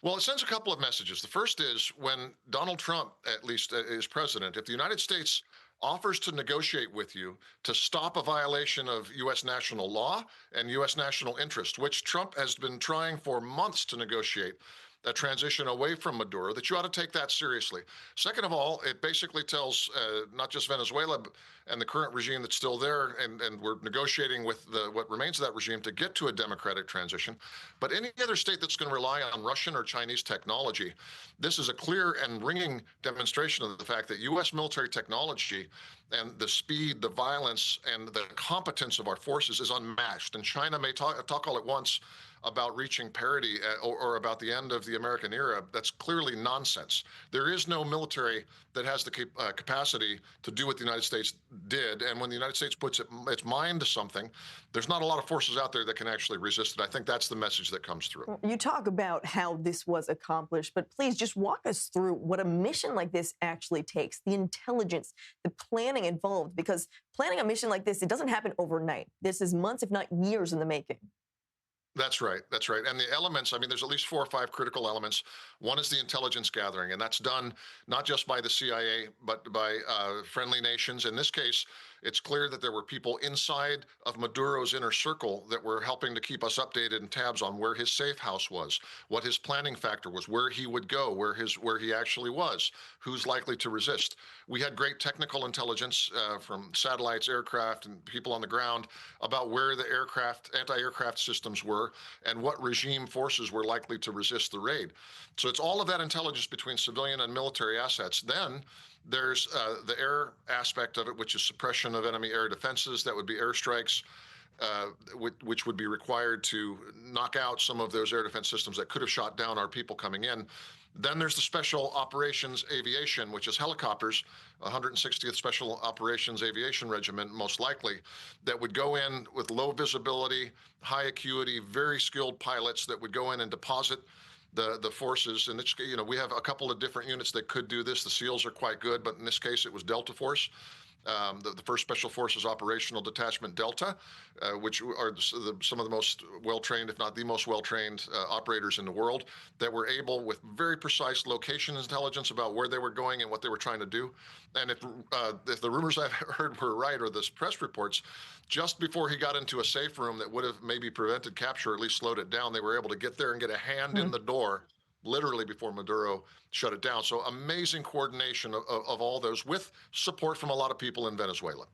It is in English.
Well, it sends a couple of messages. The first is when Donald Trump, at least, is president, if the United States offers to negotiate with you to stop a violation of U.S. national law and U.S. national interest, which Trump has been trying for months to negotiate a transition away from Maduro, that you ought to take that seriously. Second of all, it basically tells not just Venezuela and the current regime that's still there, and we're negotiating with what remains of that regime to get to a democratic transition, but any other state that's going to rely on Russian or Chinese technology. This is a clear and ringing demonstration of the fact that U.S. military technology and the speed, the violence, and the competence of our forces is unmatched. And China may talk all at once about reaching parity or about the end of the American era. That's clearly nonsense. There is no military that has the capacity to do what the United States did. And when the United States puts its mind to something, there's not a lot of forces out there that can actually resist it. I think that's the message that comes through. You talk about how this was accomplished, but please just walk us through what a mission like this actually takes, the intelligence, the planning involved, because planning a mission like this, it doesn't happen overnight. This is months, if not years in the making. That's right. That's right. And the elements, I mean, there's at least 4 or 5 critical elements. One is the intelligence gathering, and that's done not just by the CIA, but by friendly nations. In this case, it's clear that there were people inside of Maduro's inner circle that were helping to keep us updated and tabs on where his safe house was, what his planning factor was, where he would go, where he actually was, who's likely to resist. We had great technical intelligence from satellites, aircraft, and people on the ground about where the anti-aircraft systems were and what regime forces were likely to resist the raid. So it's all of that intelligence between civilian and military assets. Then there's the air aspect of it, which is suppression of enemy air defenses. That would be airstrikes, which would be required to knock out some of those air defense systems that could have shot down our people coming in. Then there's the Special Operations Aviation, which is helicopters, 160th Special Operations Aviation Regiment, most likely, that would go in with low visibility, high acuity, very skilled pilots that would go in and deposit the forces. And it's, we have a couple of different units that could do this. The SEALs are quite good, but in this case, it was Delta Force. The first Special Forces Operational Detachment Delta, which are some of the most well-trained, if not the most well-trained operators in the world, that were able, with very precise location intelligence about where they were going and what they were trying to do. And if the rumors I've heard were right, or the press reports, just before he got into a safe room that would have maybe prevented capture, or at least slowed it down, they were able to get there and get a hand in the door literally before Maduro shut it down. So amazing coordination of all those, with support from a lot of people in Venezuela.